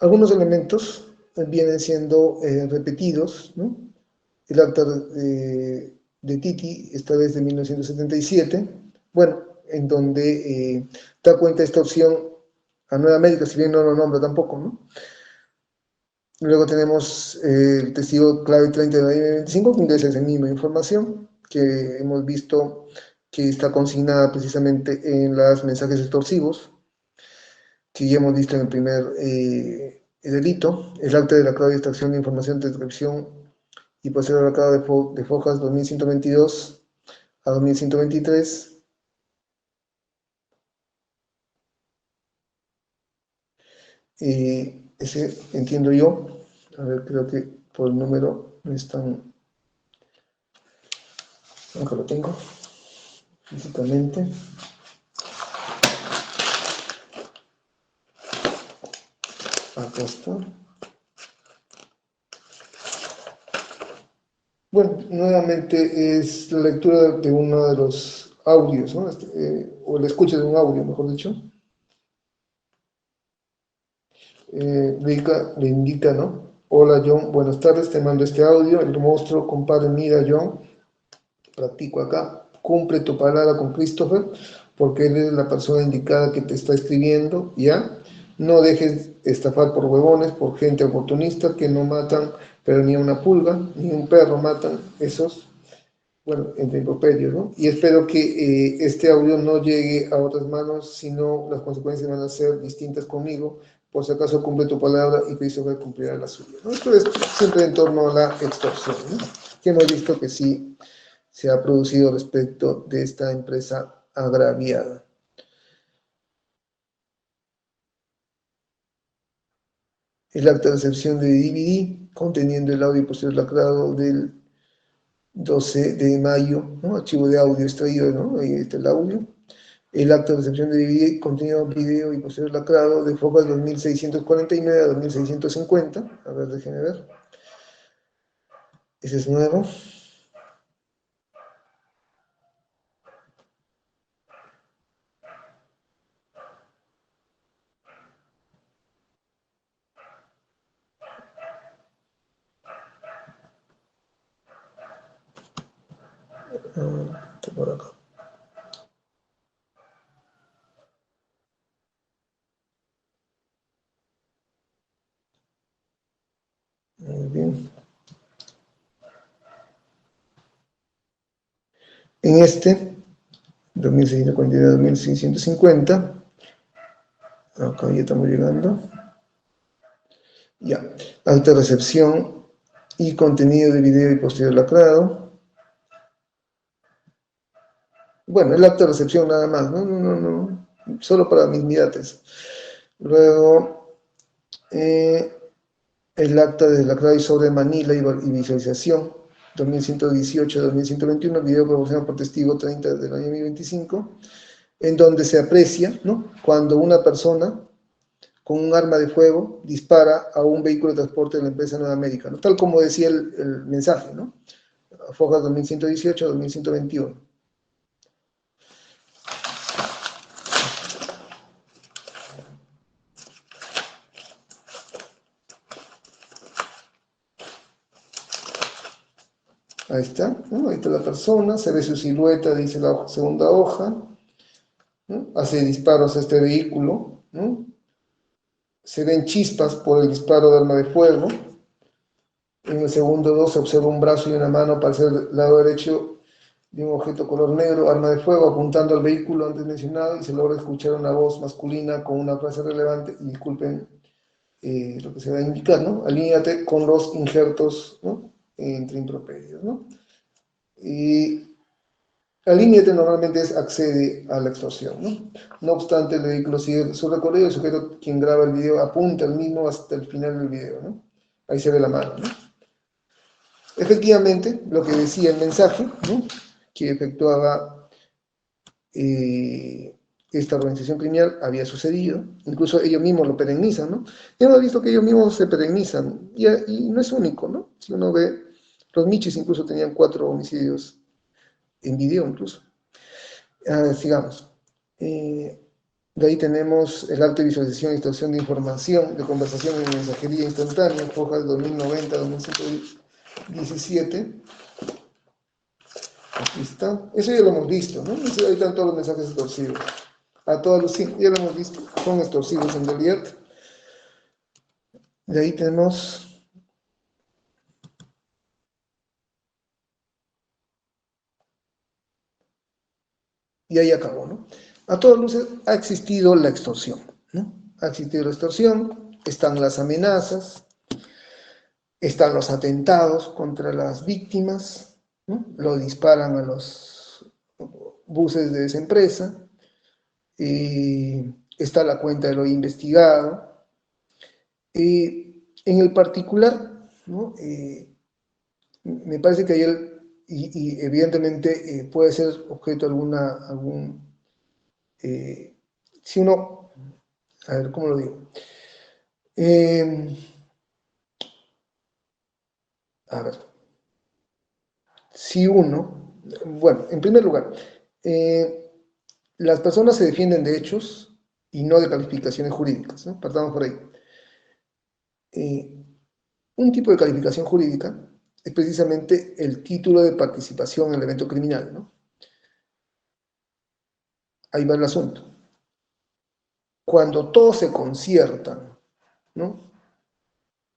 Algunos elementos vienen siendo repetidos, ¿no? El acta de Titi, esta vez de 1977, bueno, en donde da cuenta esta opción a Nueva América, si bien no lo nombra tampoco, ¿no? Luego tenemos el testigo clave 30 de la 25, que ingresa esa misma información que hemos visto que está consignada precisamente en los mensajes extorsivos, que ya hemos visto en el primer delito, el acta de la clave de extracción de información de transcripción y posterior acta de Fojas 2122 a 2123. Ese entiendo yo, a ver, creo que por el número no están, nunca lo tengo físicamente. Acá está. Bueno, nuevamente es la lectura de uno de los audios, ¿no? O la escucha de un audio, mejor dicho. Le indica, ¿no? Hola John, buenas tardes, te mando este audio. El monstruo, compadre, mira John, practico acá, cumple tu palabra con Christopher, porque él es la persona indicada que te está escribiendo, ¿ya? No dejes estafar por huevones, por gente oportunista que no matan, pero ni una pulga, ni un perro matan esos, bueno, entre improperios, ¿no? Y espero que este audio no llegue a otras manos, sino las consecuencias van a ser distintas conmigo. Por si acaso cumple tu palabra y Christopher cumplirá la suya, ¿no? Esto es siempre en torno a la extorsión, ¿no? Que hemos visto que sí se ha producido respecto de esta empresa agraviada. El acta de recepción de DVD conteniendo el audio posterior lacrado del 12 de mayo, ¿no? Archivo de audio extraído, ¿no? Ahí está el audio. El acta de recepción de DVD contenido video y posterior lacrado de Focas 2649 a 2650. A ver, déjenme ver. Ese es nuevo. Está por acá. Muy bien. En este, 2649 a 2650, acá ya estamos llegando. Ya, acta de recepción y contenido de video y posterior lacrado. Bueno, el acta de recepción nada más, no, solo para mis mirates. Luego, el acta de lacrado y sobre Manila y visualización, 2118-2121, video proporcionado por testigo 30 del año 2025, en donde se aprecia, ¿no?, cuando una persona con un arma de fuego dispara a un vehículo de transporte de la empresa Nueva América, ¿no? Tal como decía el mensaje, ¿no? Fojas 2118-2121. Ahí está, ¿no? Ahí está la persona, se ve su silueta, dice la segunda hoja, ¿no? Hace disparos a este vehículo, ¿no? Se ven chispas por el disparo de arma de fuego. En el segundo 2 se observa un brazo y una mano aparecer del lado derecho de un objeto color negro, arma de fuego, apuntando al vehículo antes mencionado, y se logra escuchar una voz masculina con una frase relevante, y disculpen lo que se va a indicar, ¿no? Alíñate con los injertos, ¿no?, entre improperios, ¿no? Y alíñate normalmente es accede a la extorsión, ¿no? No obstante, el vehículo sigue su recorrido, el sujeto quien graba el video apunta al mismo hasta el final del video, ¿no? Ahí se ve la mano, ¿no? Efectivamente, lo que decía el mensaje, ¿no?, que efectuaba esta organización criminal había sucedido, incluso ellos mismos lo perennizan, ¿no? Ya hemos visto que ellos mismos se perennizan, y no es único, ¿no? Si uno ve, los Michis incluso tenían 4 homicidios en video, incluso. Sigamos. De ahí tenemos el arte de visualización y extracción de información, de conversación en mensajería instantánea, hojas 2090-2017. Aquí está. Eso ya lo hemos visto, ¿no? Ahí están todos los mensajes extorsivos. A todas luces, sí, ya lo hemos visto. Son extorsivos en realidad. De ahí tenemos... Y ahí acabó, ¿no? A todas luces ha existido la extorsión, ¿no? Ha existido la extorsión, están las amenazas, están los atentados contra las víctimas, ¿no? Lo disparan a los buses de esa empresa, está la cuenta de lo investigado. En el particular, ¿no? Me parece que y evidentemente puede ser objeto de eh, si uno, a ver, ¿cómo lo digo? Eh, a ver, si uno, bueno, en primer lugar, eh, las personas se defienden de hechos y no de calificaciones jurídicas, ¿no? Partamos por ahí. Eh, un tipo de calificación jurídica es precisamente el título de participación en el evento criminal, ¿no? Ahí va el asunto. Cuando todos se conciertan, ¿no?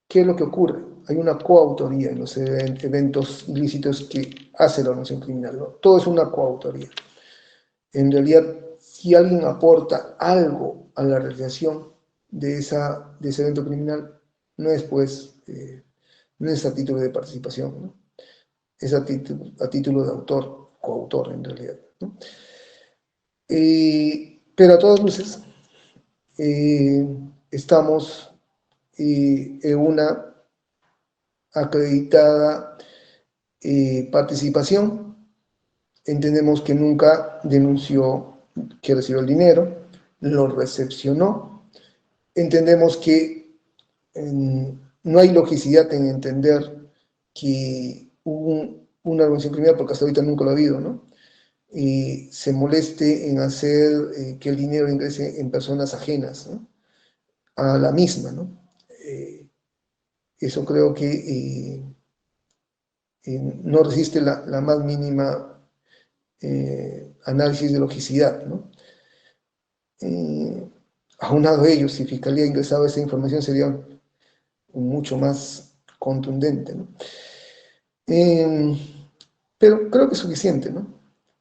¿Qué es lo que ocurre? Hay una coautoría en los eventos ilícitos que hace la organización criminal, ¿no? Todo es una coautoría. En realidad, si alguien aporta algo a la realización de ese evento criminal, no es pues, no es a título de participación, ¿no? Es a título de autor, coautor en realidad, ¿no? Pero a todas luces, eh, estamos en una acreditada participación. Entendemos que nunca denunció que recibió el dinero, lo recepcionó. Entendemos que no hay logicidad en entender que una organización criminal, porque hasta ahorita nunca lo ha habido, ¿no? Y se moleste en hacer que el dinero ingrese en personas ajenas, ¿no? A la misma, ¿no? Eso creo que no resiste la más mínima análisis de logicidad, ¿no? Aunado a ello, si Fiscalía ingresaba esa información sería mucho más contundente, ¿no? Eh, pero creo que es suficiente, ¿no?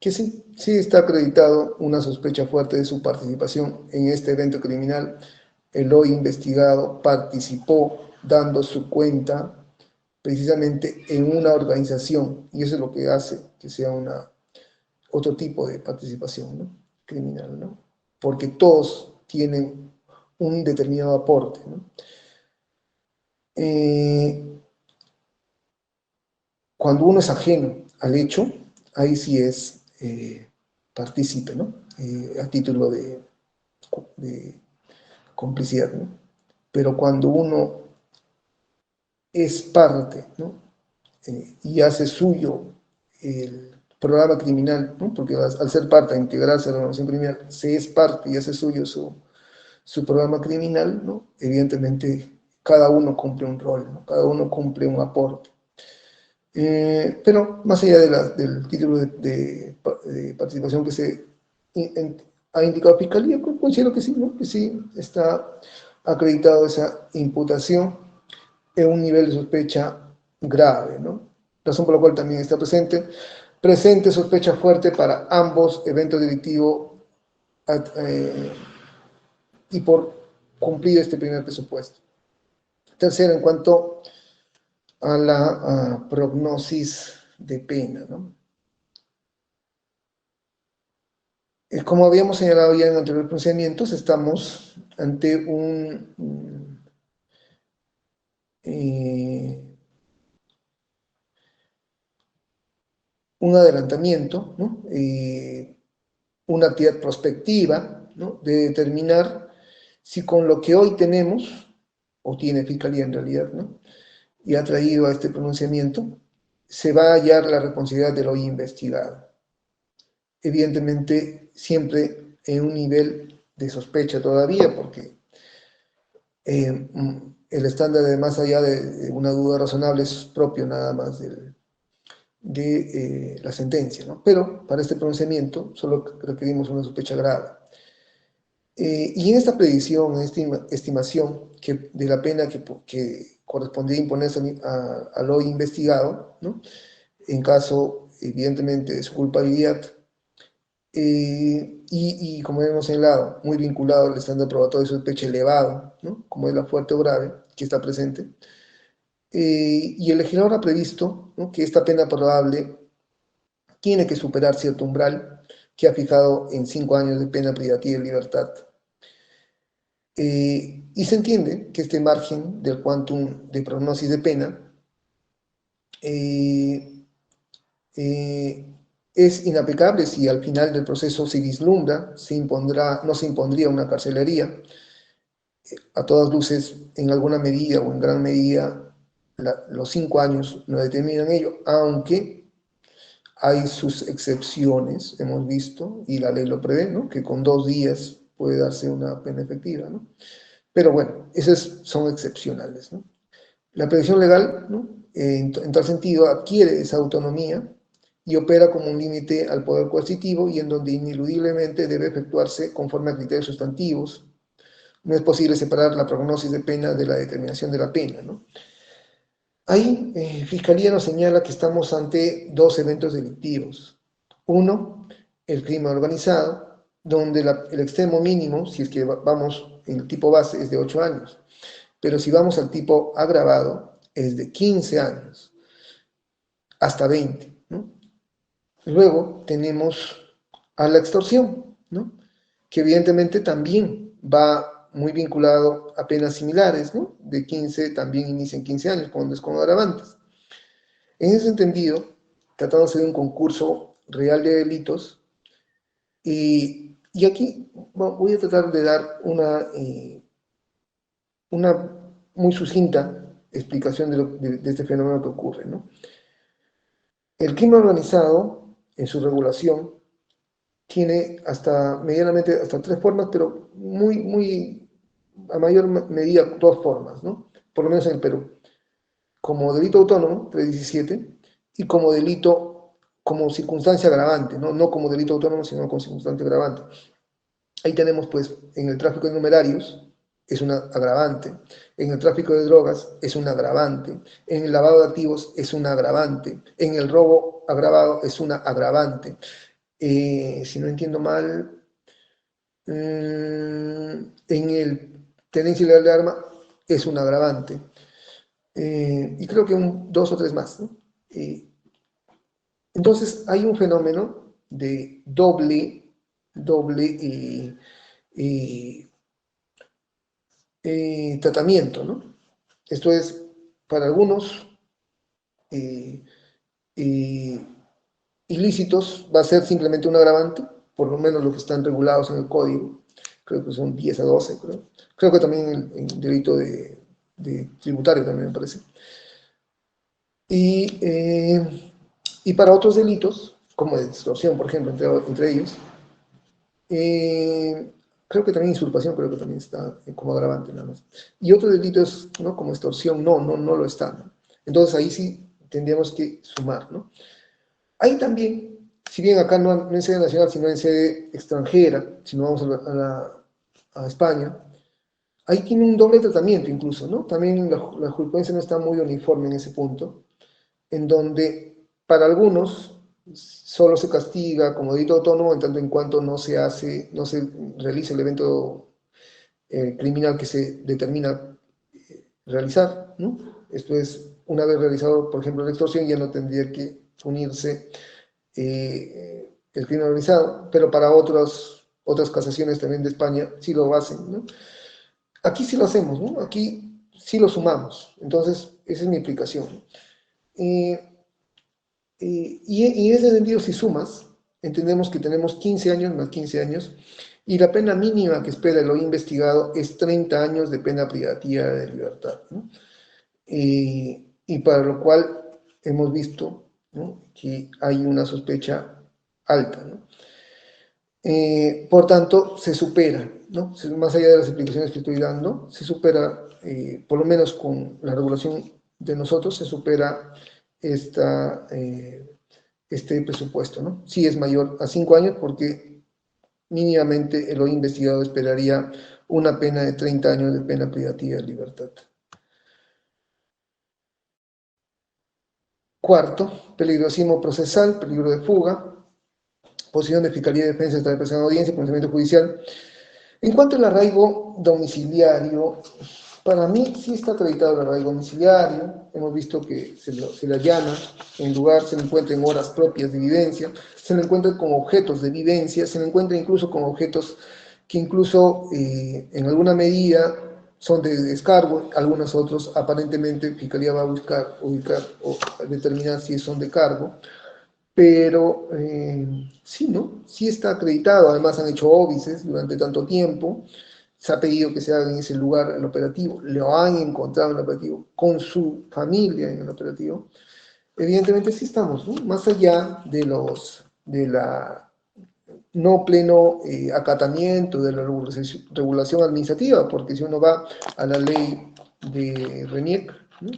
Que sí, sí está acreditado una sospecha fuerte de su participación en este evento criminal. El hoy investigado participó dando su cuenta precisamente en una organización, y eso es lo que hace que sea otro tipo de participación, ¿no? Criminal, ¿no? Porque todos tienen un determinado aporte, ¿no? Eh, Cuando uno es ajeno al hecho, ahí sí es partícipe, ¿no? A título de complicidad, ¿no? Pero cuando uno es parte, ¿no? Y hace suyo el programa criminal, ¿no? Porque al ser parte, a integrarse a la organización criminal, se es parte y hace suyo su programa criminal, ¿no? Evidentemente cada uno cumple un rol, ¿no? Cada uno cumple un aporte. Pero más allá del título de participación que ha indicado Fiscalía, considero que sí, ¿no? Que sí está acreditado esa imputación en un nivel de sospecha grave, ¿no? Razón por la cual también está presente sospecha fuerte para ambos eventos delictivos eh, y por cumplir este primer presupuesto. Tercero, en cuanto a la prognosis de pena, ¿no? Como habíamos señalado ya en anteriores procedimientos, estamos ante eh, un adelantamiento, ¿no? Una actividad prospectiva, ¿no? De determinar si con lo que hoy tenemos, o tiene Fiscalía en realidad, ¿no? Y ha traído a este pronunciamiento, se va a hallar la responsabilidad del hoy investigado. Evidentemente, siempre en un nivel de sospecha todavía, porque el estándar de más allá de una duda razonable es propio nada más de la sentencia, ¿no? Pero para este pronunciamiento solo requerimos una sospecha grave. Y en esta predicción, en esta estimación de la pena que correspondía imponerse al hoy investigado, ¿no? En caso, evidentemente, de su culpabilidad, y como hemos señalado, muy vinculado al estándar probatorio de sospecha elevado, ¿no? Como es la fuerte o grave, que está presente. Y el legislador ha previsto, ¿no?, que esta pena probable tiene que superar cierto umbral que ha fijado en 5 años de pena privativa de libertad. Y se entiende que este margen del quantum de prognosis de pena eh, es inaplicable si al final del proceso se vislumbra, no se impondría una carcelería. A todas luces, en alguna medida o en gran medida, los 5 años no determinan ello, aunque hay sus excepciones, hemos visto, y la ley lo prevé, ¿no?, que con 2 días puede darse una pena efectiva, ¿no? Pero bueno, esas son excepcionales, ¿no? La previsión legal, ¿no?, en tal sentido, adquiere esa autonomía y opera como un límite al poder coercitivo y en donde ineludiblemente debe efectuarse conforme a criterios sustantivos. No es posible separar la prognosis de pena de la determinación de la pena, ¿no? Ahí, Fiscalía nos señala que estamos ante 2 eventos delictivos. Uno, el crimen organizado, donde el extremo mínimo, si es que vamos en el tipo base, es de 8 años. Pero si vamos al tipo agravado, es de 15 años hasta 20, ¿no? Luego tenemos a la extorsión, ¿no?, que evidentemente también va muy vinculado a penas similares, ¿no? De 15 también inicia en 15 años, cuando es con agravantes. En ese entendido, tratándose de un concurso real de delitos, y aquí voy a tratar de dar una muy sucinta explicación de este fenómeno que ocurre, ¿no? El crimen organizado, en su regulación, tiene medianamente hasta 3 formas, pero a mayor medida 2 formas, ¿no? Por lo menos en el Perú. Como delito autónomo, 317, y como delito, como circunstancia agravante, ¿no? No como delito autónomo, sino como circunstancia agravante. Ahí tenemos, pues, en el tráfico de numerarios, es una agravante. En el tráfico de drogas es un agravante. En el lavado de activos es un agravante. En el robo agravado es una agravante. Si no entiendo mal, en el tenencia ilegal de arma es un agravante. Y creo que 2 o 3 más, ¿no? Entonces hay un fenómeno de doble tratamiento, ¿no? Esto es, para algunos eh, eh, ilícitos va a ser simplemente un agravante, por lo menos los que están regulados en el código, creo que son 10 a 12, creo que también en delito de tributario también me parece. Y para otros delitos, como de extorsión, por ejemplo, entre ellos, creo que también usurpación, creo que también está como agravante nada más. Y otros delitos, ¿no?, como extorsión, no lo están, ¿no? Entonces ahí sí tendríamos que sumar, ¿no? Ahí también, si bien acá no en sede nacional, sino en sede extranjera, si no vamos a España, ahí tiene un doble tratamiento incluso, ¿no? También la jurisprudencia no está muy uniforme en ese punto, en donde para algunos solo se castiga como delito autónomo en tanto en cuanto no se realiza el evento criminal que se determina realizar, ¿no? Esto es, una vez realizado, por ejemplo, la extorsión, ya no tendría que unirse el crimen organizado, pero para otras casaciones también de España sí lo hacen, ¿no? Aquí sí lo hacemos, ¿no? Aquí sí lo sumamos. Entonces, esa es mi explicación. Y en ese sentido, si sumas, entendemos que tenemos 15 años más 15 años, y la pena mínima que espera el hoy investigado es 30 años de pena privativa de libertad, ¿no? Y para lo cual hemos visto, ¿no?, que hay una sospecha alta, ¿no? Por tanto, se supera ¿no? Más allá de las explicaciones que estoy dando, se supera, por lo menos con la regulación de nosotros, se supera esta, este presupuesto, ¿no? Sí es mayor a 5 años porque mínimamente el hoy investigado esperaría una pena de 30 años de pena privativa de libertad. Cuarto, peligrosismo procesal, peligro de fuga, posición de Fiscalía de Defensa de la persona de audiencia, procedimiento judicial. En cuanto al arraigo domiciliario, para mí sí está acreditado el arraigo domiciliario. Hemos visto que se le allana en lugar, se le encuentra en horas propias de vivencia, se le encuentra con objetos de vivencia, se le encuentra incluso con objetos que incluso en alguna medida son de descargo, algunos otros aparentemente Fiscalía va a buscar ubicar o determinar si son de cargo, pero sí, ¿no? Sí está acreditado, además han hecho óbices durante tanto tiempo, se ha pedido que se haga en ese lugar el operativo, lo han encontrado en el operativo, con su familia en el operativo, evidentemente sí estamos, ¿no? Más allá de la no pleno acatamiento de la regulación administrativa, porque si uno va a la ley de RENIEC, ¿no?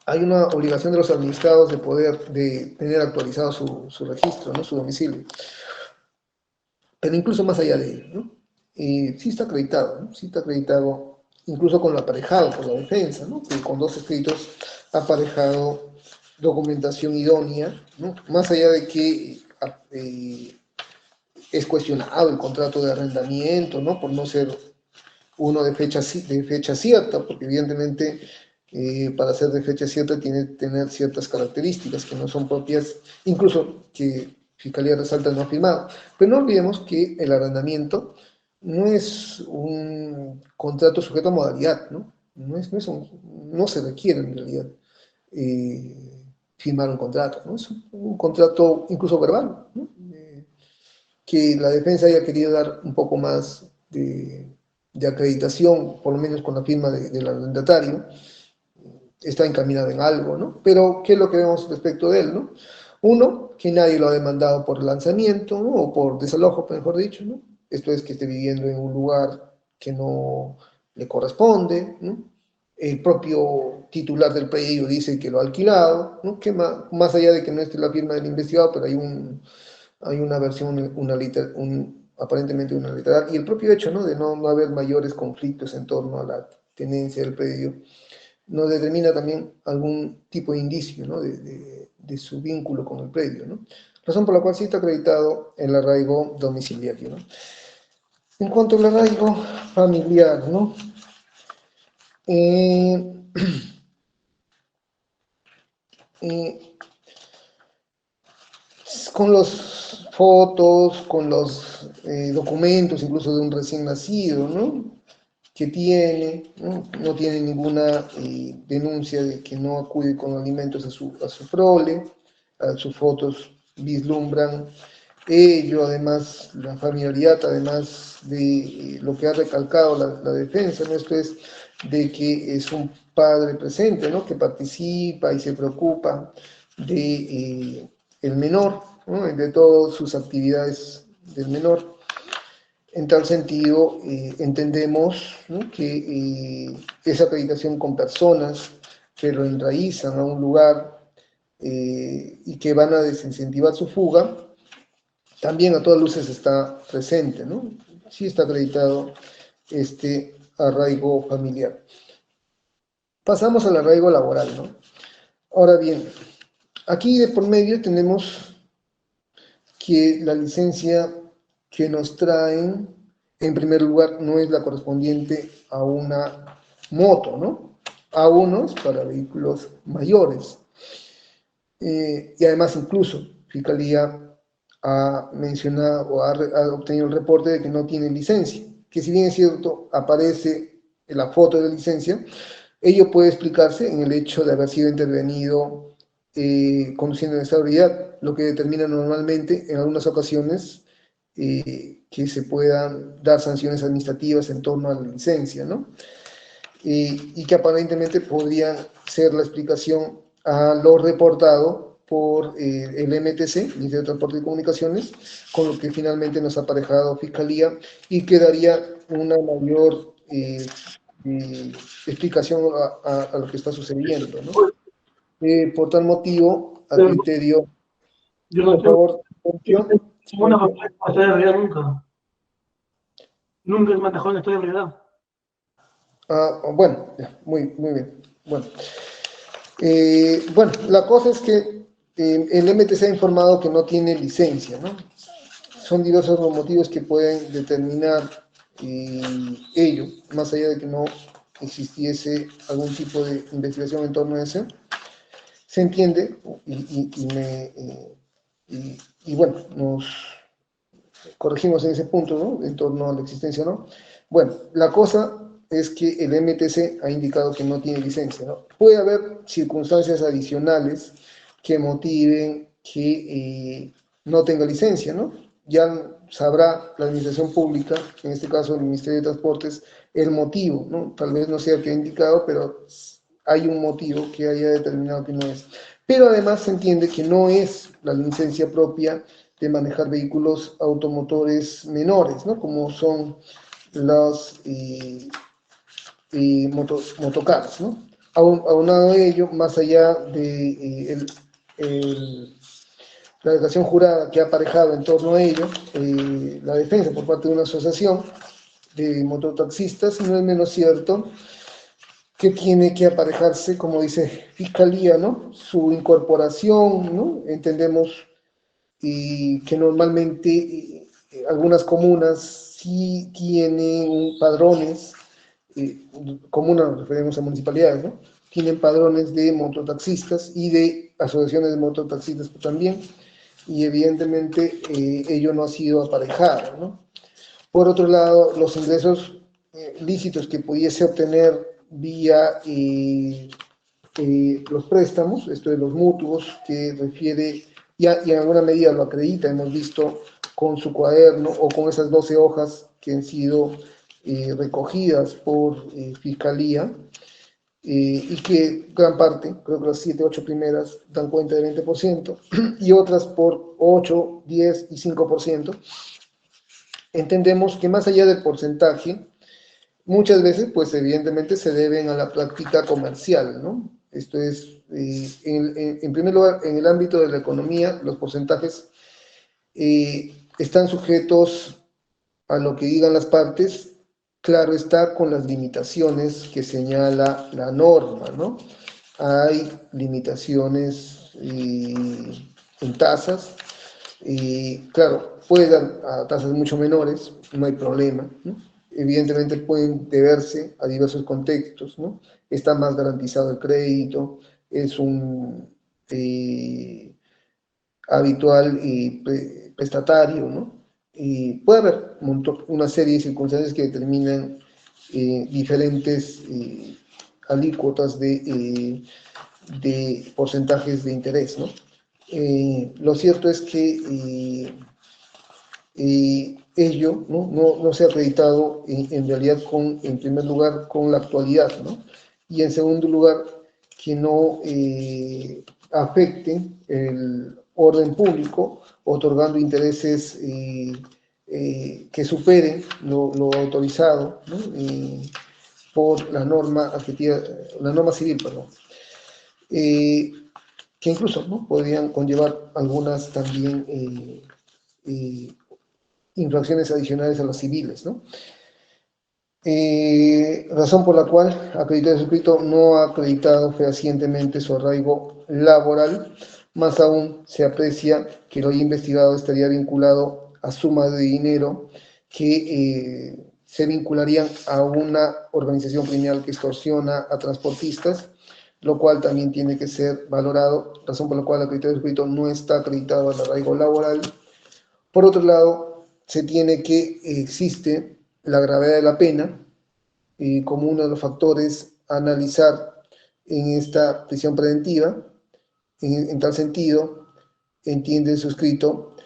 Hay una obligación de los administrados de poder de tener actualizado su registro, ¿no? Su domicilio. Pero incluso más allá de ello, ¿no? Sí está acreditado, ¿no? Sí está acreditado, incluso con lo aparejado por la defensa, ¿no? Que con 2 escritos ha aparejado documentación idónea, ¿no? Más allá de que es cuestionado el contrato de arrendamiento, ¿no? Por no ser uno de fecha cierta, porque evidentemente para ser de fecha cierta tiene que tener ciertas características que no son propias, incluso que Fiscalía resalta no ha firmado. Pero no olvidemos que el arrendamiento no es un contrato sujeto a modalidad, ¿no? No se requiere en realidad firmar un contrato, ¿no? Es un contrato incluso verbal, ¿no? Que la defensa haya querido dar un poco más de acreditación, por lo menos con la firma del arrendatario, está encaminado en algo, ¿no? Pero, ¿qué es lo que vemos respecto de él, ¿no? Uno, que nadie lo ha demandado por lanzamiento, ¿no? O por desalojo, mejor dicho, ¿no? Esto es que esté viviendo en un lugar que no le corresponde, ¿no? El propio titular del predio dice que lo ha alquilado, ¿no? Que más allá de que no esté la firma del investigado, pero hay una versión, aparentemente una literal, y el propio hecho, ¿no? De no haber mayores conflictos en torno a la tenencia del predio, nos determina también algún tipo de indicio, ¿no? de su vínculo con el predio, ¿no? Razón por la cual sí está acreditado el arraigo domiciliario, ¿no? En cuanto al arraigo familiar, ¿no? Eh, eh, con las fotos, con los documentos, incluso de un recién nacido, ¿no? Que tiene, no tiene ninguna denuncia de que no acude con alimentos a su prole, a sus fotos vislumbran ello, además la familiaridad, además de lo que ha recalcado la defensa, ¿no? Esto es de que es un padre presente, ¿no? Que participa y se preocupa de el menor, ¿no? De todas sus actividades del menor. En tal sentido, entendemos, ¿no? que esa acreditación con personas que lo enraizan a un lugar y que van a desincentivar su fuga, también a todas luces está presente, ¿no? Sí está acreditado este arraigo familiar. Pasamos al arraigo laboral, ¿no? Ahora bien, aquí de por medio tenemos que la licencia que nos traen, en primer lugar, no es la correspondiente a una moto, ¿no? A unos para vehículos mayores. Y además, incluso, Fiscalía ha mencionado o ha obtenido el reporte de que no tiene licencia, que si bien es cierto, aparece en la foto de la licencia, ello puede explicarse en el hecho de haber sido intervenido conduciendo en estado de ebriedad, lo que determina normalmente en algunas ocasiones que se puedan dar sanciones administrativas en torno a la licencia, ¿no? Y que aparentemente podrían ser la explicación a lo reportado por el MTC, Ministerio de Transporte y Comunicaciones, con lo que finalmente nos ha aparejado Fiscalía y que daría una mayor explicación a lo que está sucediendo, ¿no? Por tal motivo, a criterio, Yo no por tengo favor, ninguna papel para estar de realidad nunca. Nunca me dejado en estoy de realidad. Bueno, ya, muy bien. Bueno, la cosa es que el MTC ha informado que no tiene licencia, ¿no? Son diversos los motivos que pueden determinar ello, más allá de que no existiese algún tipo de investigación en torno a eso. Se entiende, y bueno, nos corregimos en ese punto, ¿no? En torno a la existencia, ¿no? Bueno, la cosa es que el MTC ha indicado que no tiene licencia, ¿no? Puede haber circunstancias adicionales que motiven que no tenga licencia, ¿no? Ya sabrá la administración pública, en este caso el Ministerio de Transportes, el motivo, ¿no? Tal vez no sea el que ha indicado, pero hay un motivo que haya determinado que no es. Pero además se entiende que no es la licencia propia de manejar vehículos automotores menores, ¿no? Como son los motocars, ¿no? Aunado a ello, más allá de la declaración jurada que ha aparejado en torno a ello, la defensa por parte de una asociación de mototaxistas, no es menos cierto que tiene que aparejarse, como dice Fiscalía, ¿no? Su incorporación, ¿no? Entendemos que normalmente algunas comunas sí tienen padrones, comunas nos referimos a municipalidades, ¿no? Tienen padrones de mototaxistas y de asociaciones de mototaxistas también, y evidentemente ello no ha sido aparejado, ¿no? Por otro lado, los ingresos lícitos que pudiese obtener vía los préstamos, esto de los mutuos, que refiere, y en alguna medida lo acredita, hemos visto con su cuaderno o con esas 12 hojas que han sido recogidas por Fiscalía, y que gran parte, creo que las 7, 8 primeras dan cuenta del 20%, y otras por 8, 10 y 5%. Entendemos que más allá del porcentaje, muchas veces, pues evidentemente se deben a la práctica comercial, ¿no? Esto es, en primer lugar, en el ámbito de la economía, los porcentajes están sujetos a lo que digan las partes, claro está, con las limitaciones que señala la norma, ¿no? Hay limitaciones en tasas, claro, puede dar a tasas mucho menores, no hay problema, ¿no? Evidentemente pueden deberse a diversos contextos, ¿no? Está más garantizado el crédito, es un habitual prestatario, ¿no? Puede haber una serie de circunstancias que determinan diferentes alícuotas de porcentajes de interés, ¿no? Lo cierto es que ello no se ha acreditado en realidad en primer lugar con la actualidad, ¿no? Y en segundo lugar, que no afecte el orden público, otorgando intereses que superen lo autorizado, ¿no? Por la norma adjetiva, la norma civil, perdón. Que incluso, ¿no? Podrían conllevar algunas también infracciones adicionales a las civiles, ¿no? Razón por la cual acreditado suscrito no ha acreditado fehacientemente su arraigo laboral, más aún se aprecia que lo investigado estaría vinculado a sumas de dinero que se vincularían a una organización criminal que extorsiona a transportistas, lo cual también tiene que ser valorado, razón por la cual acreditado suscrito no está acreditado al arraigo laboral. Por otro lado, se tiene que existe la gravedad de la pena como uno de los factores a analizar en esta prisión preventiva. En tal sentido, entiende el suscrito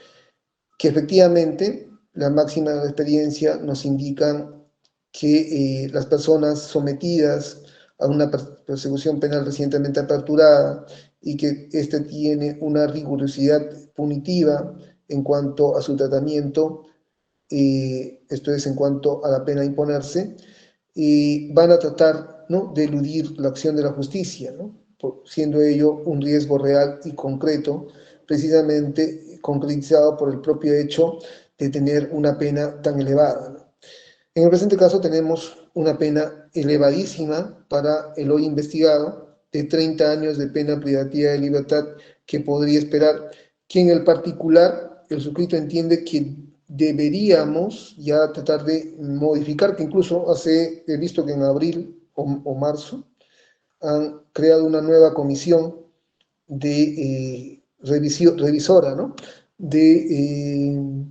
que efectivamente la máxima de la experiencia nos indican que las personas sometidas a una persecución penal recientemente aperturada y que éste tiene una rigurosidad punitiva en cuanto a su tratamiento, esto es en cuanto a la pena a imponerse, y van a tratar, ¿no?, de eludir la acción de la justicia, ¿no?, siendo ello un riesgo real y concreto, precisamente concretizado por el propio hecho de tener una pena tan elevada, ¿no? En el presente caso tenemos una pena elevadísima para el hoy investigado, de 30 años de pena privativa de libertad que podría esperar, que en el particular el suscrito entiende que deberíamos ya tratar de modificar, que incluso he visto que en abril o marzo han creado una nueva comisión de revisora, ¿no?, de,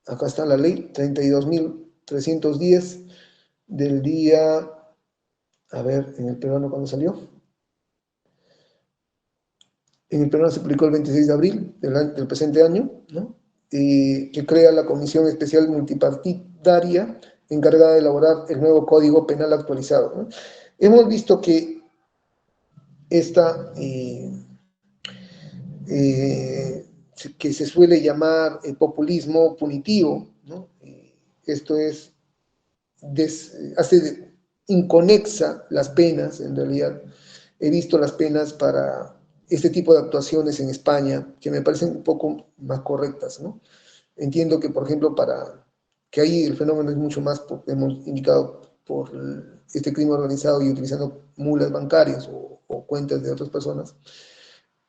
acá está la ley 32.310 del día, a ver, en el peruano cuándo salió. En el peruano se publicó el 26 de abril del presente año, ¿no?, que crea la Comisión Especial Multipartidaria encargada de elaborar el nuevo Código Penal actualizado, ¿no? Hemos visto que esta, que se suele llamar populismo punitivo, ¿no? Esto es, hace inconexa las penas, en realidad. He visto las penas para este tipo de actuaciones en España, que me parecen un poco más correctas, ¿no? Entiendo que, por ejemplo, que ahí el fenómeno es mucho más, hemos indicado, por este crimen organizado y utilizando mulas bancarias o cuentas de otras personas.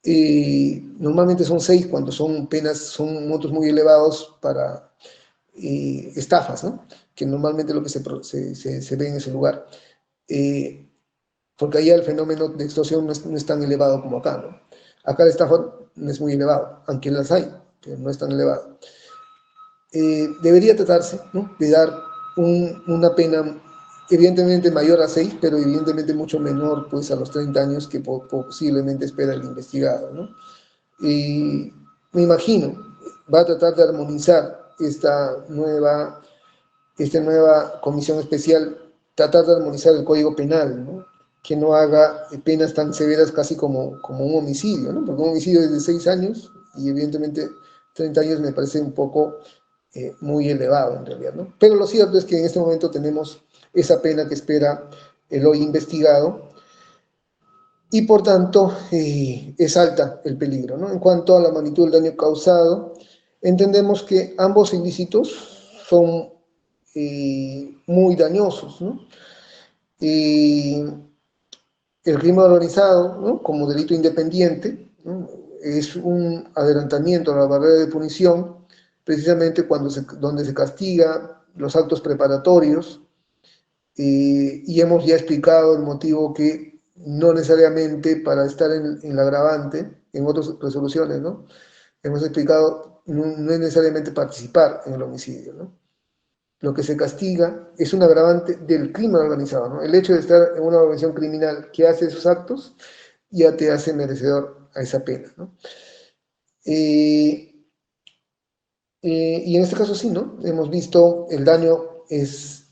Normalmente son 6 cuando son penas, son montos muy elevados para estafas, ¿no?, que normalmente lo que se ve en ese lugar. Porque allá el fenómeno de extorsión no es tan elevado como acá, ¿no? Acá la estafa no es muy elevada, aunque las hay, pero no es tan elevada. Debería tratarse, ¿no?, de dar una pena evidentemente mayor a 6, pero evidentemente mucho menor, pues, a los 30 años que posiblemente espera el investigado, ¿no? Me imagino, va a tratar de armonizar esta nueva comisión especial, tratar de armonizar el Código Penal, ¿no?, que no haga penas tan severas casi como un homicidio, ¿no?, porque un homicidio es de 6 años y evidentemente 30 años me parece un poco muy elevado en realidad, ¿no? Pero lo cierto es que en este momento tenemos esa pena que espera el hoy investigado y por tanto es alta el peligro, ¿no? En cuanto a la magnitud del daño causado, entendemos que ambos ilícitos son muy dañosos, ¿no? El crimen organizado, ¿no?, como delito independiente, ¿no?, es un adelantamiento a la barrera de punición, precisamente donde se castiga los actos preparatorios, y hemos ya explicado el motivo que no necesariamente para estar en la agravante, en otras resoluciones, ¿no?, hemos explicado, no es necesariamente participar en el homicidio, ¿no? Lo que se castiga es un agravante del crimen organizado, ¿no? El hecho de estar en una organización criminal que hace esos actos ya te hace merecedor a esa pena, ¿no? Y en este caso sí, ¿no? Hemos visto el daño es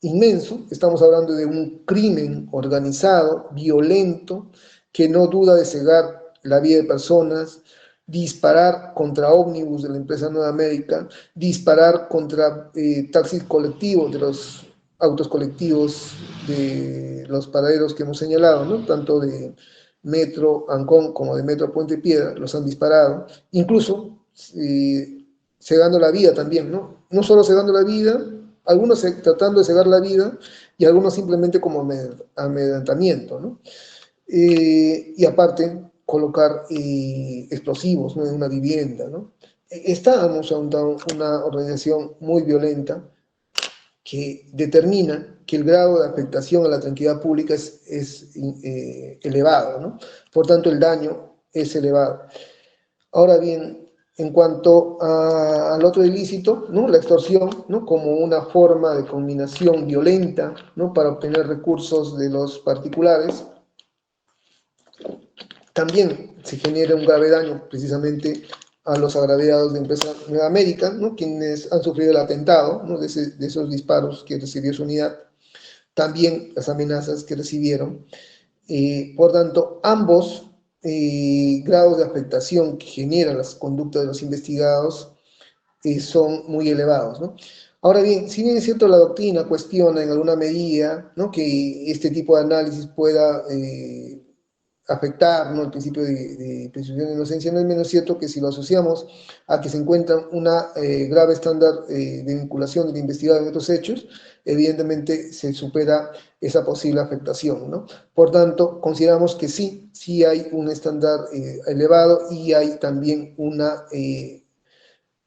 inmenso. Estamos hablando de un crimen organizado, violento, que no duda de cegar la vida de personas, disparar contra ómnibus de la empresa Nueva América, disparar contra taxis colectivos de los autos colectivos de los paraderos que hemos señalado, ¿no?, tanto de Metro Ancón como de Metro Puente Piedra, los han disparado, incluso cegando la vida también, ¿no? No solo cegando la vida, algunos tratando de cegar la vida y algunos simplemente como amedrentamiento, ¿no? Y aparte, colocar explosivos, ¿no?, en una vivienda, ¿no? Estábamos ante una organización muy violenta que determina que el grado de afectación a la tranquilidad pública es elevado, ¿no? Por tanto, el daño es elevado. Ahora bien, en cuanto al otro ilícito, ¿no?, la extorsión, ¿no?, como una forma de combinación violenta, ¿no?, para obtener recursos de los particulares, también se genera un grave daño precisamente a los agraviados de Empresa Nueva América, ¿no?, quienes han sufrido el atentado, ¿no?, de esos disparos que recibió su unidad, también las amenazas que recibieron. Por tanto, ambos grados de afectación que generan las conductas de los investigados son muy elevados, ¿no? Ahora bien, si bien es cierto, la doctrina cuestiona en alguna medida, ¿no?, que este tipo de análisis pueda afectar, ¿no?, el principio de presunción de inocencia, no es menos cierto que si lo asociamos a que se encuentra una grave estándar de vinculación del investigado en estos hechos, evidentemente se supera esa posible afectación, ¿no? Por tanto, consideramos que sí, sí hay un estándar elevado y hay también una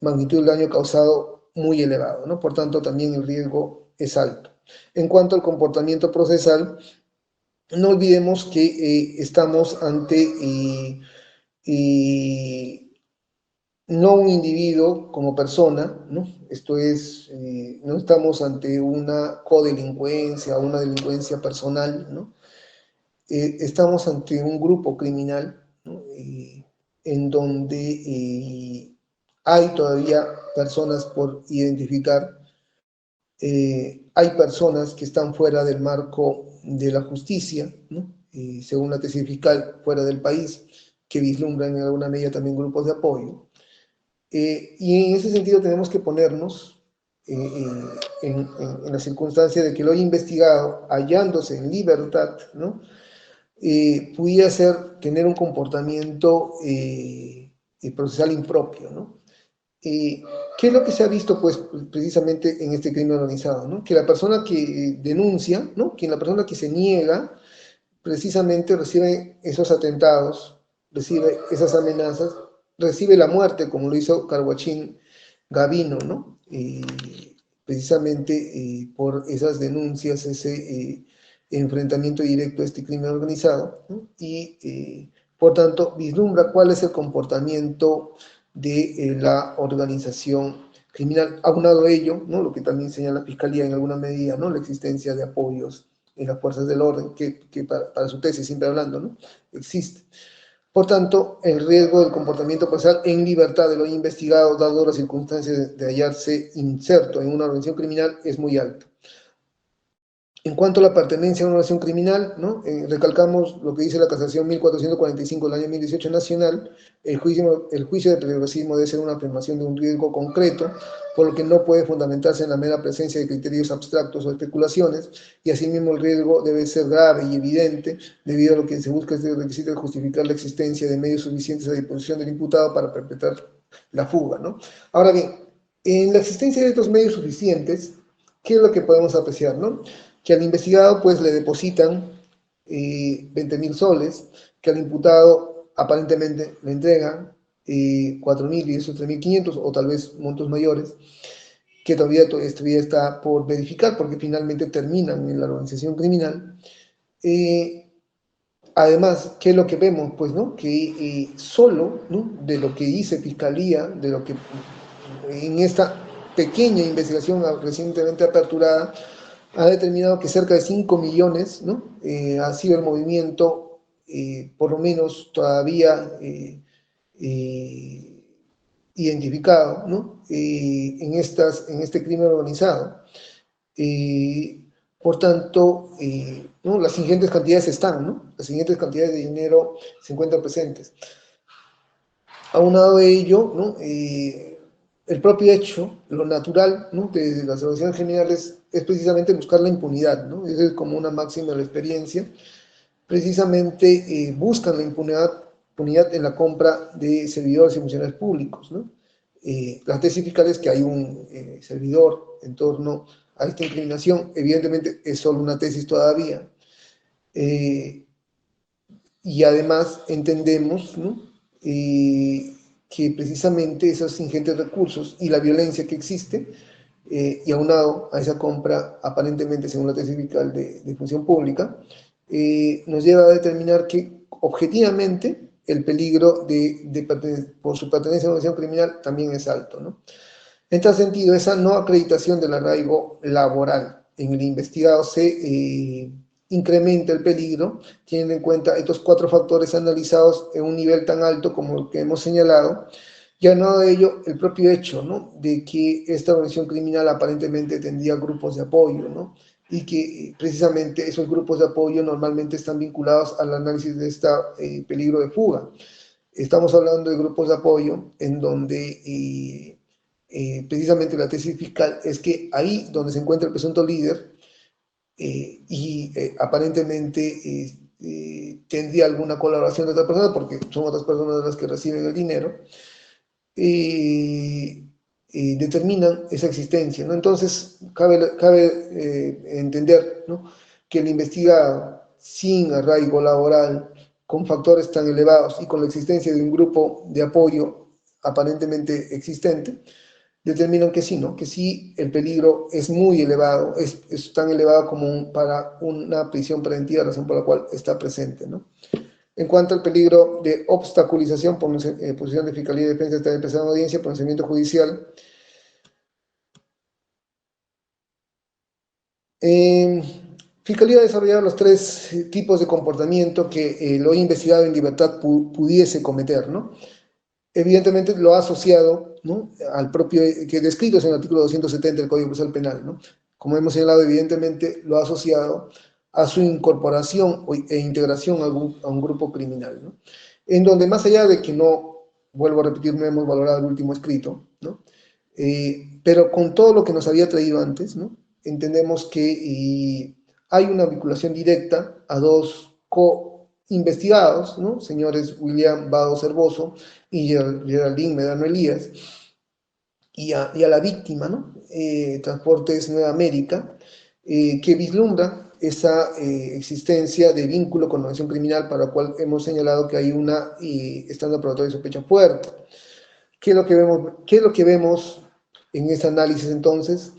magnitud del daño causado muy elevado, ¿no? Por tanto, también el riesgo es alto. En cuanto al comportamiento procesal, no olvidemos que estamos ante no un individuo como persona, ¿no? Esto es, no estamos ante una codelincuencia, una delincuencia personal, ¿no? Estamos ante un grupo criminal, ¿no?, en donde hay todavía personas por identificar, hay personas que están fuera del marco de la justicia, ¿no?, según la tesis fiscal, fuera del país, que vislumbran en alguna medida también grupos de apoyo. Y en ese sentido tenemos que ponernos en la circunstancia de que lo investigado, hallándose en libertad, ¿no?, pudiera tener un comportamiento procesal impropio, ¿no? ¿Qué es lo que se ha visto, pues, precisamente en este crimen organizado, ¿no? Que la persona que denuncia, ¿no?, que la persona que se niega, precisamente recibe esos atentados, recibe esas amenazas, recibe la muerte, como lo hizo Carguachín Gavino, ¿no? Precisamente por esas denuncias, ese enfrentamiento directo a este crimen organizado, ¿no? Y por tanto vislumbra cuál es el comportamiento de la organización criminal. Aunado a ello, ¿no?, lo que también señala la Fiscalía en alguna medida, ¿no?, la existencia de apoyos en las fuerzas del orden, que para su tesis, siempre hablando, ¿no?, existe. Por tanto, el riesgo del comportamiento procesal en libertad de lo investigado, dado las circunstancias de hallarse inserto en una organización criminal, es muy alto. En cuanto a la pertenencia a una organización criminal, ¿no?, recalcamos lo que dice la Casación 1445 del año 2018 nacional: el juicio de peligrosismo debe ser una afirmación de un riesgo concreto, por lo que no puede fundamentarse en la mera presencia de criterios abstractos o especulaciones, y asimismo el riesgo debe ser grave y evidente, debido a lo que se busca es el requisito de justificar la existencia de medios suficientes a disposición del imputado para perpetrar la fuga, ¿no? Ahora bien, en la existencia de estos medios suficientes, ¿qué es lo que podemos apreciar, no? Que al investigado pues le depositan 20.000 soles, que al imputado aparentemente le entregan 4.000 y esos 3.500 o tal vez montos mayores, que todavía está por verificar porque finalmente terminan en la organización criminal. Además, ¿qué es lo que vemos? Pues, ¿no?, que solo, ¿no?, de lo que dice Fiscalía, de lo que en esta pequeña investigación recientemente aperturada, ha determinado que cerca de 5 millones, ¿no?, ha sido el movimiento, por lo menos todavía identificado, ¿no?, en este crimen organizado. Por tanto, ¿no?, las ingentes cantidades están, ¿no?, las ingentes cantidades de dinero se encuentran presentes. Aunado a ello, ¿no?, el propio hecho, lo natural, ¿no?, de las organizaciones criminales es precisamente buscar la impunidad, ¿no? Esa es como una máxima de la experiencia. Precisamente buscan la impunidad en la compra de servidores y funcionarios públicos, ¿no? La tesis fiscal es que hay un servidor en torno a esta incriminación. Evidentemente es solo una tesis todavía. Y además entendemos, ¿no?, que precisamente esos ingentes recursos y la violencia que existe, y aunado a esa compra aparentemente, según la tesis fiscal, de función pública, nos lleva a determinar que objetivamente el peligro por su pertenencia a una organización criminal también es alto, ¿no? En tal sentido, esa no acreditación del arraigo laboral en el investigado se incrementa el peligro, teniendo en cuenta estos 4 factores analizados en un nivel tan alto como el que hemos señalado. Ya no de ello, el propio hecho, ¿no?, de que esta organización criminal aparentemente tendría grupos de apoyo, ¿no?, y que precisamente esos grupos de apoyo normalmente están vinculados al análisis de este peligro de fuga. Estamos hablando de grupos de apoyo en donde precisamente la tesis fiscal es que ahí donde se encuentra el presunto líder aparentemente tendría alguna colaboración de otra persona, porque son otras personas las que reciben el dinero, determinan esa existencia, ¿no? Entonces, cabe entender, ¿no?, que el investigado sin arraigo laboral, con factores tan elevados y con la existencia de un grupo de apoyo aparentemente existente, determinan que sí, ¿no?, que sí el peligro es muy elevado, es tan elevado como para una prisión preventiva, razón por la cual está presente, ¿no? En cuanto al peligro de obstaculización por posición de Fiscalía y Defensa está empezando audiencia, procedimiento judicial. Fiscalía ha desarrollado los tres tipos de comportamiento que el hoy investigado en libertad pudiese cometer, ¿no? Evidentemente lo ha asociado, ¿no?, al propio, que descrito en el artículo 270 del Código Procesal Penal, ¿no? Como hemos señalado, evidentemente lo ha asociado a su incorporación e integración a un grupo criminal, ¿no? En donde, más allá de que no, vuelvo a repetir, no hemos valorado el último escrito, ¿no?, pero con todo lo que nos había traído antes, ¿no?, entendemos que hay una vinculación directa a dos co-investigados, ¿no?, señores William Vado Cervoso y Geraldine Medrano Elías, y a la víctima, ¿no?, Transportes Nueva América, que vislumbra esa existencia de vínculo con organización criminal, para la cual hemos señalado que hay una estándar probatorio de sospecha fuerte. ¿Qué es lo que vemos en este análisis entonces?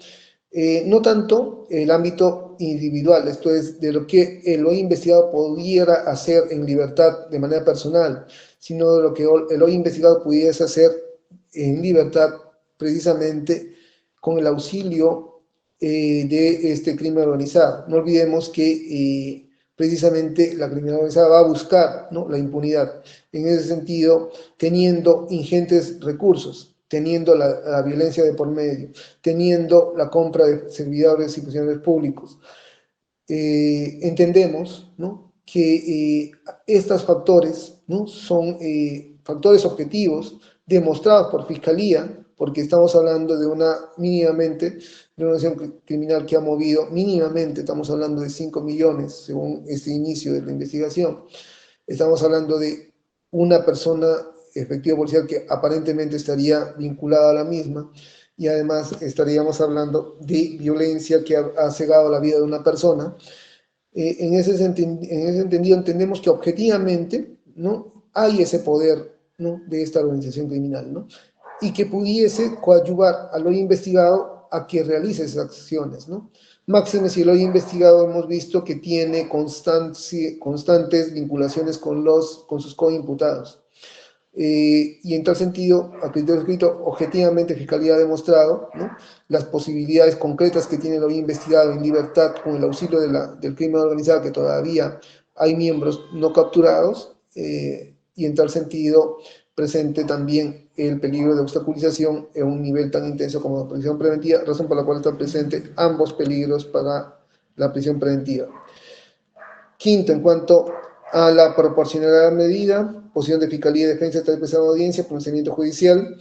No tanto el ámbito individual, esto es, de lo que el hoy investigado pudiera hacer en libertad de manera personal, sino de lo que el hoy investigado pudiese hacer en libertad precisamente con el auxilio de este crimen organizado. No olvidemos que precisamente la criminalidad organizada va a buscar, ¿no?, la impunidad. En ese sentido, teniendo ingentes recursos, teniendo la violencia de por medio, teniendo la compra de servidores y funcionarios públicos, entendemos, ¿no?, que estos factores, ¿no?, son factores objetivos demostrados por Fiscalía, porque estamos hablando de una organización criminal que ha movido mínimamente, estamos hablando de 5 millones según este inicio de la investigación. Estamos hablando de una persona efectiva policial que aparentemente estaría vinculada a la misma, y además estaríamos hablando de violencia que ha cegado la vida de una persona. En ese entendido entendemos que objetivamente, ¿no?, hay ese poder, ¿no?, de esta organización criminal, ¿no?, y que pudiese coadyuvar al hoy investigado a que realice esas acciones, ¿no? Máxime si el hoy investigado hemos visto que tiene constantes vinculaciones con sus coimputados. Y en tal sentido, a criterio escrito, objetivamente Fiscalía ha demostrado, ¿no?, las posibilidades concretas que tiene el hoy investigado en libertad con el auxilio del crimen organizado, que todavía hay miembros no capturados, y en tal sentido presente también el peligro de obstaculización en un nivel tan intenso como la prisión preventiva, razón por la cual están presentes ambos peligros para la prisión preventiva. Quinto, en cuanto a la proporcionalidad de la medida, posición de Fiscalía y Defensa está empezando audiencia, procedimiento judicial.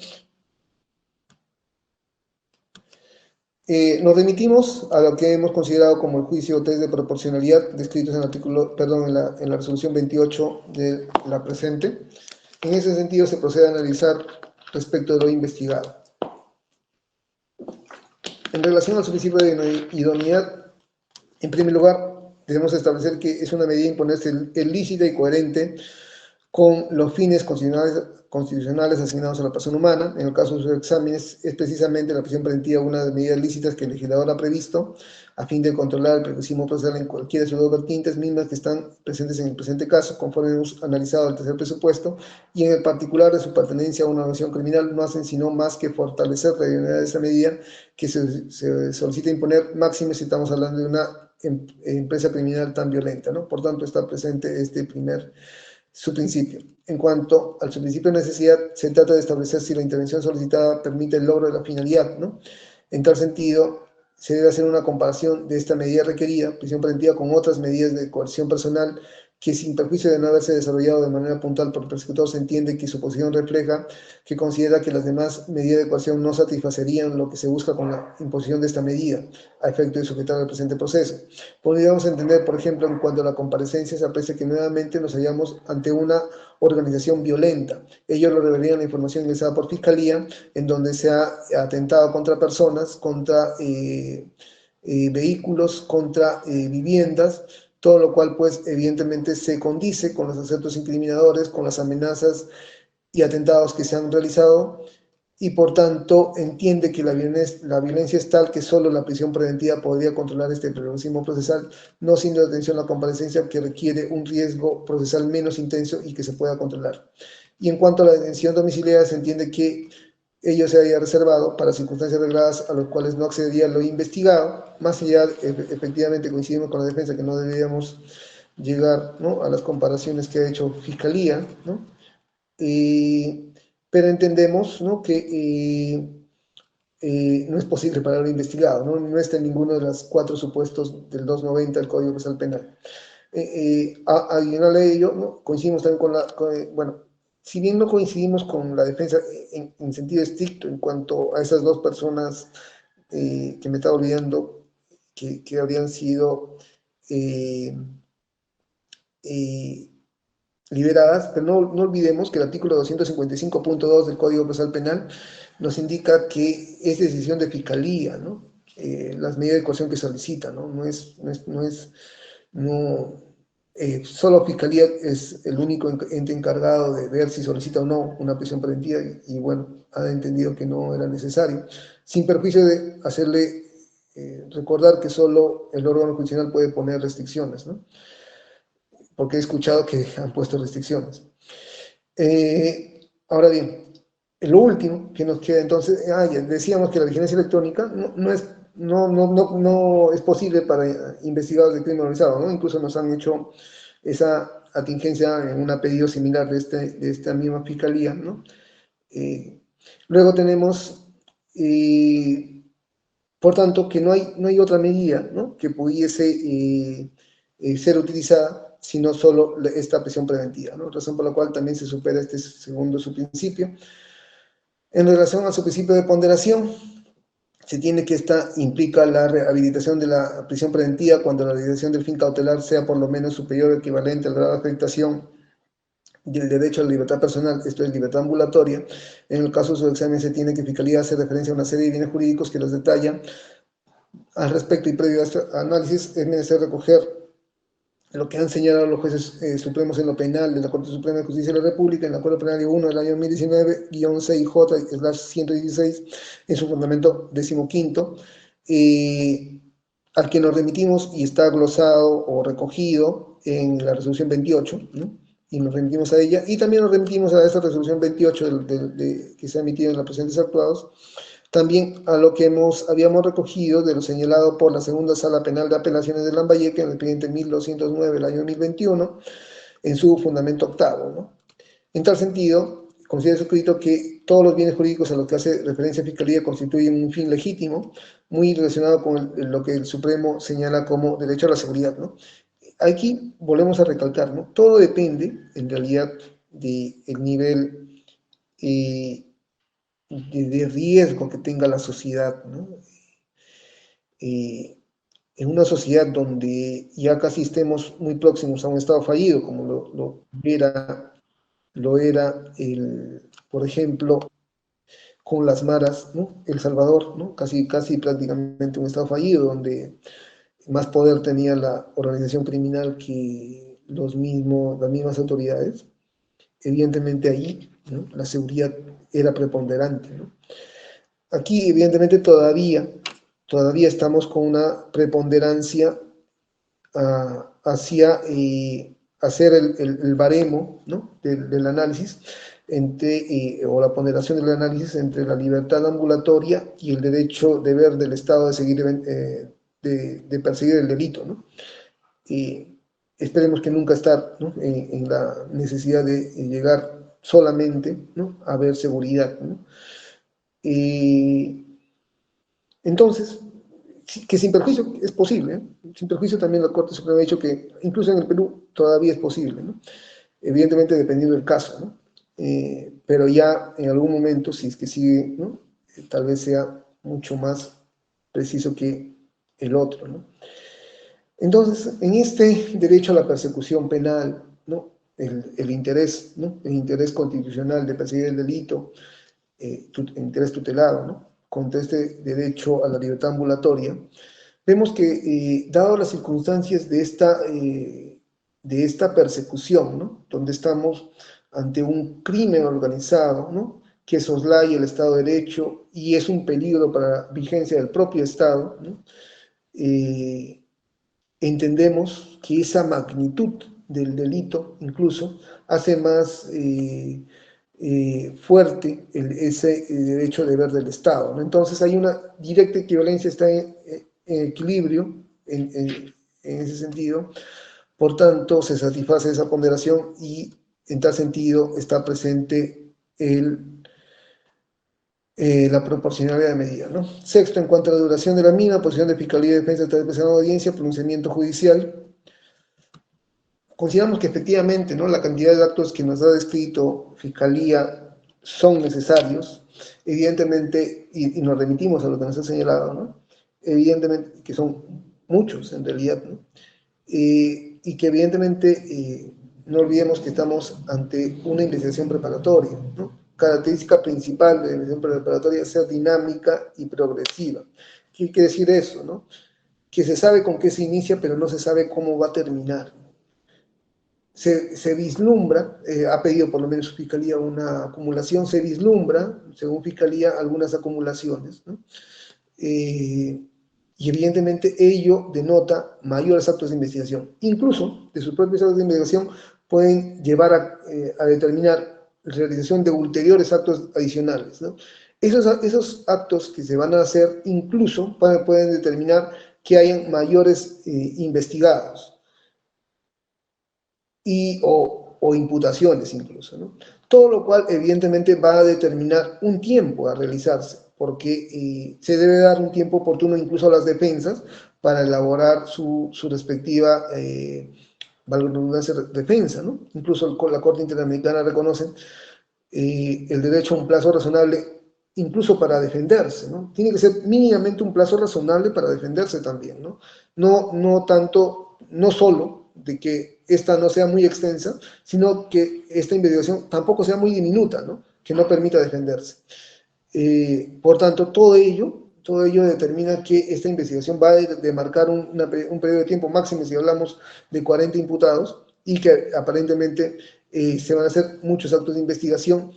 Nos remitimos a lo que hemos considerado como el juicio test de proporcionalidad descritos en el artículo, perdón, en la resolución 28 de la presente. En ese sentido se procede a analizar respecto de lo investigado. En relación al principio de idoneidad, en primer lugar, debemos establecer que es una medida imponerse lícita y coherente con los fines constitucionales asignados a la persona humana. En el caso de sus exámenes, es precisamente la prisión preventiva una de las medidas lícitas que el legislador ha previsto a fin de controlar el perjuicio procesal en cualquiera de sus dos vertientes, mismas que están presentes en el presente caso, conforme hemos analizado el tercer presupuesto, y en el particular de su pertenencia a una organización criminal, no hacen sino más que fortalecer la idoneidad de esa medida que se solicita imponer, máxime si estamos hablando de una empresa criminal tan violenta, ¿no? Por tanto, está presente su principio. En cuanto al su principio de necesidad, se trata de establecer si la intervención solicitada permite el logro de la finalidad, ¿no? En tal sentido, se debe hacer una comparación de esta medida requerida, prisión preventiva, con otras medidas de coerción personal que, sin perjuicio de no haberse desarrollado de manera puntual por el persecutor, se entiende que su posición refleja que considera que las demás medidas de coerción no satisfacerían lo que se busca con la imposición de esta medida, a efecto de sujetar al presente proceso. Podríamos entender, por ejemplo, en cuanto a la comparecencia, se aprecia que nuevamente nos hallamos ante una organización violenta. Ellos lo revelarían la información ingresada por Fiscalía, en donde se ha atentado contra personas, contra vehículos, contra viviendas, todo lo cual pues evidentemente se condice con los aceptos incriminadores, con las amenazas y atentados que se han realizado, y por tanto entiende que la violencia es tal que solo la prisión preventiva podría controlar este terrorismo procesal, no siendo de atención la comparecencia, que requiere un riesgo procesal menos intenso y que se pueda controlar. Y en cuanto a la detención domiciliaria, se entiende que ello se haya reservado para circunstancias regladas a las cuales no accedería lo investigado. Más allá, efectivamente coincidimos con la defensa que no deberíamos llegar, ¿no?, a las comparaciones que ha hecho Fiscalía, ¿no? Pero entendemos, ¿no?, que no es posible para lo investigado, ¿no? No está en ninguno de los 4 supuestos del 290 del Código Procesal Penal. Adicional a ello, ¿no?, coincidimos también bueno, si bien no coincidimos con la defensa en sentido estricto en cuanto a esas 2 personas que me estaba olvidando, que habrían sido eh, eh, liberadas, pero no olvidemos que el artículo 255.2 del Código Procesal Penal nos indica que es decisión de Fiscalía, ¿no?, las medidas de coerción que solicita, ¿no? Solo Fiscalía es el único ente encargado de ver si solicita o no una prisión preventiva, y bueno, ha entendido que no era necesario, sin perjuicio de hacerle recordar que solo el órgano judicial puede poner restricciones, ¿no?, porque he escuchado que han puesto restricciones. Ahora bien, lo último que nos queda entonces, ya decíamos que la vigilancia electrónica no es posible para investigadores de crimen organizado, ¿no? Incluso nos han hecho esa atingencia en un pedido similar de esta misma fiscalía, ¿no? Luego tenemos, por tanto, que no hay otra medida, ¿no?, que pudiese ser utilizada, sino solo esta prisión preventiva, ¿no?, razón por la cual también se supera este segundo su principio. En relación a su principio de ponderación, se tiene que esta implica la rehabilitación de la prisión preventiva cuando la realización del fin cautelar sea por lo menos superior o equivalente al grado de afectación del derecho a la libertad personal, esto es libertad ambulatoria. En el caso de su examen se tiene que Fiscalía hace referencia a una serie de bienes jurídicos que los detalla. Al respecto, y previo a este análisis, es necesario recoger lo que han señalado los jueces supremos en lo penal de la Corte Suprema de Justicia de la República, en el Acuerdo Penal 1 del año 2019-6J/116, en su fundamento 15, al que nos remitimos y está glosado o recogido en la resolución 28, ¿no?, y nos remitimos a ella, y también nos remitimos a esta resolución 28 que se ha emitido en los presentes actuados, también a lo que habíamos recogido de lo señalado por la Segunda Sala Penal de Apelaciones de Lambayeque en el expediente 1209 del año 2021, en su fundamento octavo, ¿no? En tal sentido, considera suscrito que todos los bienes jurídicos a los que hace referencia Fiscalía constituyen un fin legítimo, muy relacionado con lo que el Supremo señala como derecho a la seguridad, ¿no? Aquí volvemos a recalcar, ¿no?, todo depende, en realidad, del nivel de riesgo que tenga la sociedad, ¿no? En una sociedad donde ya casi estemos muy próximos a un estado fallido, como lo era por ejemplo, con las maras, ¿no?, El Salvador, ¿no?, casi prácticamente un estado fallido, donde más poder tenía la organización criminal que las mismas autoridades. Evidentemente ahí, ¿no?, la seguridad era preponderante, ¿no? Aquí, evidentemente, todavía estamos con una preponderancia hacia hacer el baremo, ¿no?, del análisis, o la ponderación del análisis entre la libertad ambulatoria y el deber del Estado de seguir, de perseguir el delito, ¿no? Esperemos que nunca estar, ¿no?, en la necesidad de llegar solamente, ¿no?, a ver seguridad, ¿no? Entonces, que sin perjuicio es posible, ¿eh? Sin perjuicio también la Corte Suprema ha dicho que incluso en el Perú todavía es posible, ¿no? Evidentemente dependiendo del caso, ¿no? Pero ya en algún momento, si es que sigue, ¿no? Tal vez sea mucho más preciso que el otro, ¿no? Entonces, en este derecho a la persecución penal, ¿no? El interés, ¿no? El interés constitucional de perseguir el delito, interés tutelado, ¿no? Contra este derecho a la libertad ambulatoria, vemos que, dado las circunstancias de esta persecución, ¿no? Donde estamos ante un crimen organizado, ¿no? Que soslaya el Estado de Derecho y es un peligro para la vigencia del propio Estado, ¿no? Eh, Entendemos que esa magnitud del delito incluso hace más fuerte ese derecho de deber del Estado, ¿no? Entonces hay una directa equivalencia, está en equilibrio en ese sentido, por tanto se satisface esa ponderación y en tal sentido está presente la proporcionalidad de medida, ¿no? Sexto, en cuanto a la duración de la misma, posición de Fiscalía y Defensa tras empezar la audiencia, pronunciamiento judicial. Consideramos que efectivamente, ¿no? La cantidad de actos que nos ha descrito Fiscalía son necesarios, evidentemente, y nos remitimos a lo que nos ha señalado, ¿no? Evidentemente que son muchos en realidad, ¿no? Y que evidentemente no olvidemos que estamos ante una investigación preparatoria, ¿no? Característica principal de la investigación preparatoria es ser dinámica y progresiva. ¿Qué quiere decir eso, no? Que se sabe con qué se inicia, pero no se sabe cómo va a terminar. Se vislumbra, ha pedido por lo menos su Fiscalía una acumulación, se vislumbra, según Fiscalía, algunas acumulaciones, ¿no? Y evidentemente ello denota mayores actos de investigación. Incluso de sus propios actos de investigación pueden llevar a determinar la realización de ulteriores actos adicionales, ¿no? Esos actos que se van a hacer incluso pueden determinar que hayan mayores investigados o imputaciones incluso, ¿no? Todo lo cual evidentemente va a determinar un tiempo a realizarse, porque se debe dar un tiempo oportuno incluso a las defensas para elaborar su respectiva, valga la redundancia, defensa, ¿no? Incluso la Corte Interamericana reconoce el derecho a un plazo razonable incluso para defenderse, ¿no? Tiene que ser mínimamente un plazo razonable para defenderse también, ¿no? No tanto, no solo de que esta no sea muy extensa, sino que esta investigación tampoco sea muy diminuta, ¿no? Que no permita defenderse. Por tanto, todo ello determina que esta investigación va a demarcar un periodo de tiempo máximo, si hablamos de 40 imputados, y que aparentemente se van a hacer muchos actos de investigación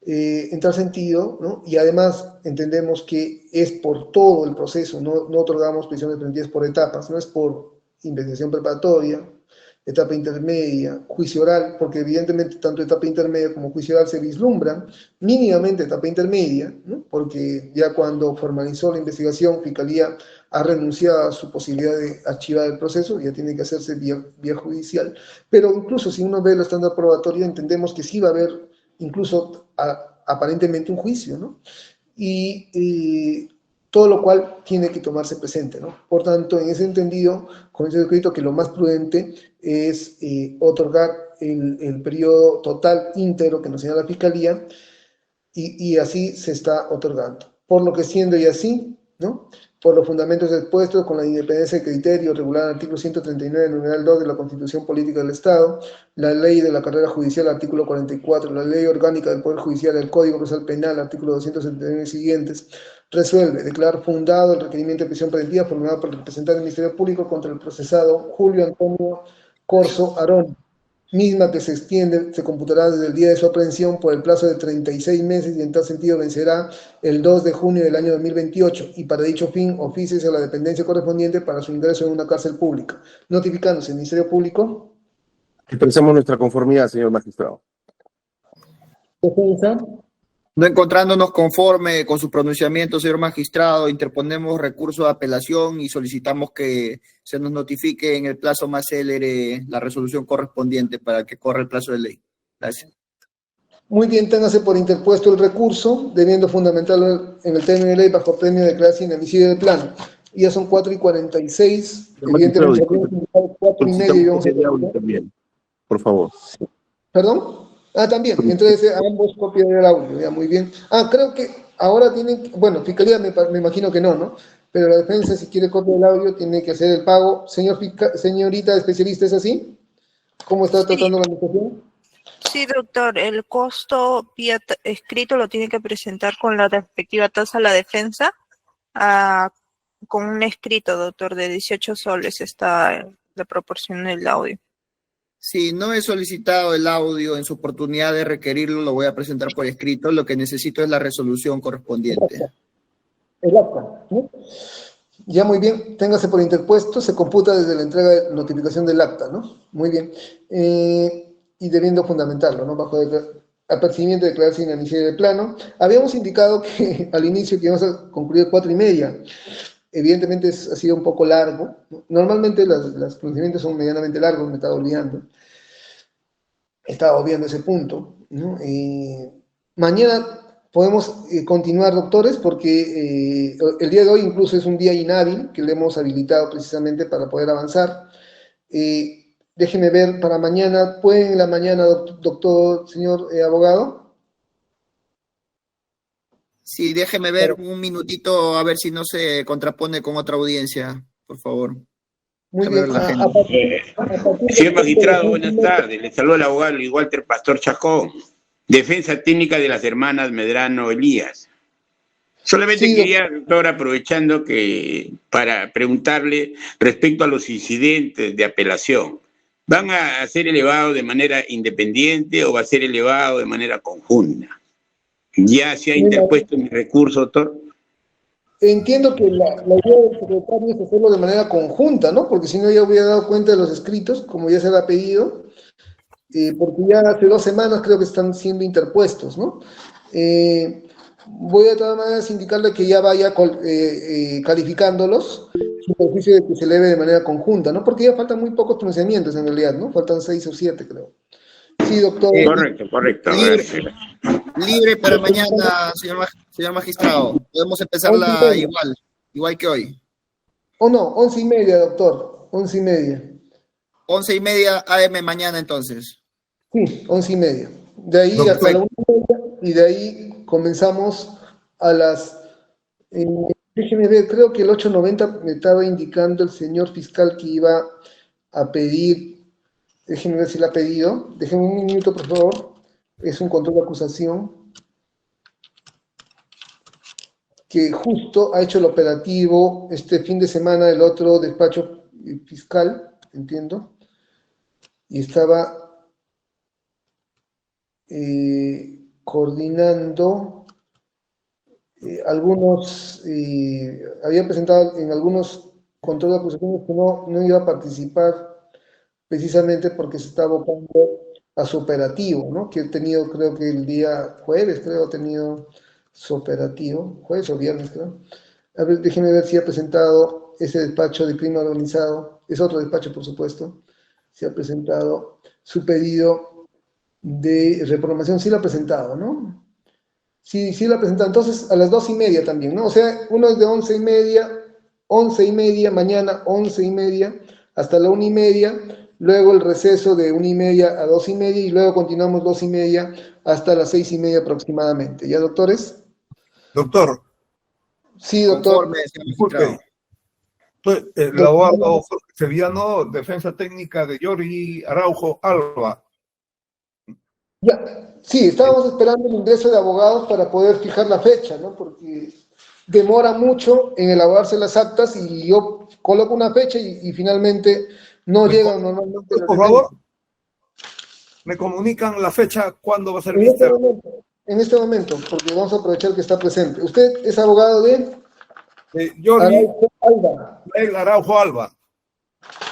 en tal sentido, ¿no? Y además entendemos que es por todo el proceso, no otorgamos prisiones preventivas por etapas, no es por investigación preparatoria, etapa intermedia, juicio oral, porque evidentemente tanto etapa intermedia como juicio oral se vislumbran mínimamente etapa intermedia, ¿no? Porque ya cuando formalizó la investigación, Fiscalía ha renunciado a su posibilidad de archivar el proceso, ya tiene que hacerse vía judicial, pero incluso si uno ve el estándar probatorio, entendemos que sí va a haber incluso aparentemente un juicio, ¿no? Y todo lo cual tiene que tomarse presente, ¿no? Por tanto, en ese entendido, con ese escrito que lo más prudente es otorgar el periodo total íntegro que nos señala la Fiscalía y así se está otorgando. Por lo que siendo y así, ¿no? Por los fundamentos expuestos, con la independencia de criterio regulada en el artículo 139, numeral 2 de la Constitución Política del Estado, la ley de la carrera judicial, artículo 44, la ley orgánica del Poder Judicial, el Código Procesal Penal, artículo 279 y siguientes, resuelve declarar fundado el requerimiento de prisión preventiva formulado por el representante del Ministerio Público contra el procesado Julio Antonio Corzo Arón, misma que se extiende, se computará desde el día de su aprehensión por el plazo de 36 meses y en tal sentido vencerá el 2 de junio del año 2028 y para dicho fin oficies a la dependencia correspondiente para su ingreso en una cárcel pública, notificándose el Ministerio Público. Expresamos nuestra conformidad, señor magistrado. Defensa. No encontrándonos conforme con su pronunciamiento, señor magistrado, interponemos recurso de apelación y solicitamos que se nos notifique en el plazo más célere la resolución correspondiente para que corra el plazo de ley. Gracias. Muy bien, téngase por interpuesto el recurso, debiendo fundamentarlo en el término de ley bajo premio de declararse inadmisible del plano. Ya son 4:46. Magistrado, Evidentemente, disculpe. habíamos indicado 4:30 y vamos a Solicitamos copia de audio terminar. también, por favor. ¿Perdón? Ah, también. Entonces, ambos copias del audio, ya, muy bien. Ah, creo que ahora tienen, bueno, Fiscalía me imagino que no, ¿no? Pero la defensa, si quiere copia del audio, tiene que hacer el pago. Señorita especialista, ¿es así? ¿Cómo está Sí, tratando la administración? sí, doctor, el costo vía escrito lo tiene que presentar con la respectiva tasa a la defensa, ah, con un escrito, doctor, de 18 soles está la proporción del audio. Si no he solicitado el audio en su oportunidad de requerirlo, lo voy a presentar por escrito. Lo que necesito es la resolución correspondiente. El acta, ¿no? Ya, muy bien, téngase por interpuesto, se computa desde la entrega de notificación del acta, ¿no? Muy bien. Y debiendo fundamentarlo, ¿no? Bajo apercibimiento de declararse inadmisible de plano. Habíamos indicado que al inicio que íbamos a concluir 4:30. Evidentemente ha sido un poco largo, ¿no? Normalmente los procedimientos son medianamente largos, me estaba olvidando. Estaba obviando ese punto, ¿no? Mañana podemos continuar, doctores, porque el día de hoy incluso es un día inhábil que le hemos habilitado precisamente para poder avanzar. Déjeme ver para mañana. ¿Pueden en la mañana, doctor, señor abogado? Sí, déjeme ver un minutito a ver si no se contrapone con otra audiencia, por favor. Muy Déjeme bien. ver la agenda. Señor magistrado, buenas tardes. Le saluda el abogado Luis Walter Pastor Chacón, defensa técnica de las hermanas Medrano Elías. Solamente Sí, quería, doctor, aprovechando que para preguntarle respecto a los incidentes de apelación, ¿van a ser elevados de manera independiente o va a ser elevado de manera conjunta? ¿Ya se ha interpuesto mi recurso, doctor? Entiendo que la idea del secretario es hacerlo de manera conjunta, ¿no? Porque si no ya hubiera dado cuenta de los escritos, como ya se había pedido, porque ya hace 2 semanas creo que están siendo interpuestos, ¿no? Voy de todas maneras a indicarle que ya vaya calificándolos, sin perjuicio de que se eleve de manera conjunta, ¿no? Porque ya faltan muy pocos pronunciamientos en realidad, ¿no? Faltan 6 o 7, creo. Sí, doctor. Correcto. Libre para mañana, señor magistrado. Podemos empezarla igual que hoy. O no, 11:30, doctor. 11:30. 11:30 AM mañana entonces. Sí, 11:30. De ahí Doctor. hasta la 1:30 y de ahí comenzamos a las... déjeme ver, creo que el 8:90 me estaba indicando el señor fiscal que iba a pedir. Déjeme ver si la ha pedido. Déjeme un minuto, por favor. Es un control de acusación que justo ha hecho el operativo este fin de semana del otro despacho fiscal, entiendo, y estaba coordinando algunos, había presentado en algunos controles de acusaciones que no iba a participar precisamente porque se está abocando a su operativo, ¿no? Que he tenido, creo que el día jueves, creo, ha tenido su operativo, jueves o viernes, creo. A ver, déjeme ver si ha presentado ese despacho de crimen organizado, es otro despacho, por supuesto, si ha presentado su pedido de reprogramación, sí lo ha presentado, ¿no? Sí lo ha presentado, entonces a las 2:30 también, ¿no? O sea, uno es de 11:30, mañana 11:30, hasta la 1:30, luego el receso de 1:30 a 2:30 y luego continuamos 2:30 hasta las 6:30 aproximadamente. ¿Ya, doctores? Doctor, Sí, doctor. Conforme, señor magistrado. el abogado Sevillano, defensa técnica de Yori Araujo Alba. Ya, sí, estábamos esperando el ingreso de abogados para poder fijar la fecha, ¿no? Porque demora mucho en elaborarse las actas y yo coloco una fecha y finalmente no llegan normalmente. Por favor, me comunican la fecha, cuándo va a ser vista. En este momento, porque vamos a aprovechar que está presente. ¿Usted es abogado de? Yori Araujo Alba. Araujo Alba.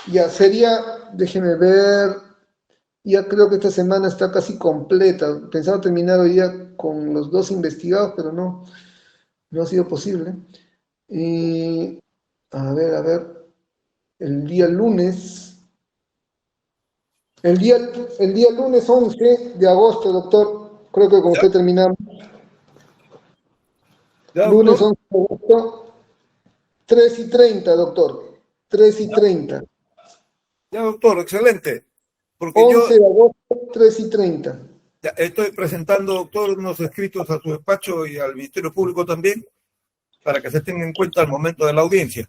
Ya, sería, déjeme ver, ya creo que esta semana está casi completa. Pensaba terminar hoy día con los 2 investigados, pero no ha sido posible. A ver, el día lunes, el día lunes 11 de agosto, doctor, creo que con usted terminamos. Ya, Lunes doctor. 11 de agosto, 3:30, doctor. 3:30. Ya, doctor, excelente. Porque 11 de agosto, 3:30. ya estoy presentando, doctor, unos escritos a su despacho y al Ministerio Público también, para que se tengan en cuenta al momento de la audiencia.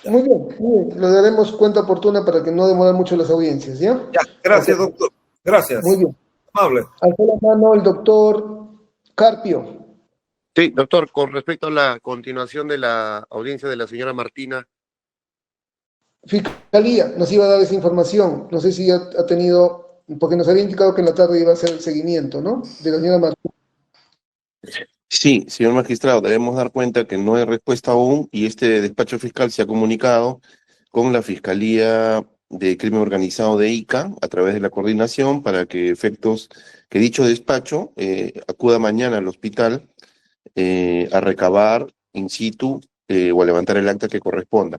Muy bien. Lo daremos cuenta oportuna para que no demoren mucho las audiencias, ¿ya? Ya, gracias, Ok. doctor. Gracias. Muy bien. Amable. Alza la mano el doctor Carpio. Sí, doctor, con respecto a la continuación de la audiencia de la señora Martina. Fiscalía nos iba a dar esa información. No sé si ya ha tenido, porque nos había indicado que en la tarde iba a hacer el seguimiento, ¿no? De la señora Martín. Sí, señor magistrado, debemos dar cuenta que no hay respuesta aún y este despacho fiscal se ha comunicado con la Fiscalía de Crimen Organizado de Ica a través de la coordinación para que dicho despacho acuda mañana al hospital a recabar in situ o a levantar el acta que corresponda.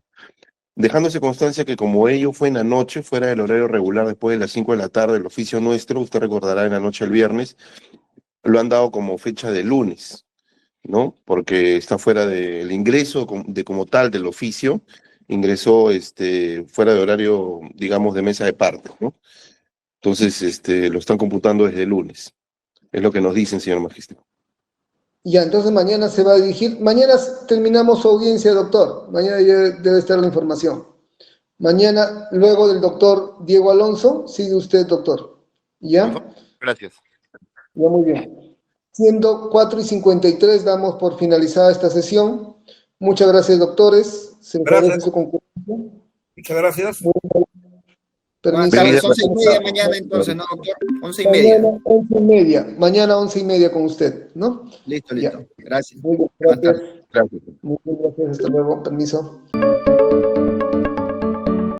Dejándose constancia que como ello fue en la noche, fuera del horario regular después de las 5 de la tarde, el oficio nuestro, usted recordará en la noche del viernes, lo han dado como fecha de lunes, ¿no? Porque está fuera del ingreso como tal del oficio, ingresó fuera de horario, digamos, de mesa de parte, ¿no? Entonces, lo están computando desde el lunes. Es lo que nos dicen, señor magistrado. Ya, entonces mañana se va a dirigir. Mañana terminamos su audiencia, doctor. Mañana ya debe estar la información. Mañana, luego del doctor Diego Alonso, sigue usted, doctor. ¿Ya? Gracias. Ya, muy bien. Siendo 4:53, damos por finalizada esta sesión. Muchas gracias, doctores. Se les agradece su concurrencia. Muchas gracias. Permiso. A las 11:30 mañana entonces, ¿no, doctor? 11:30. Mañana 11:30. Mañana 11:30 con usted, ¿no? Listo. Ya. Gracias. Muy bien, gracias. Gracias. Muy bien, gracias. Hasta luego. Permiso.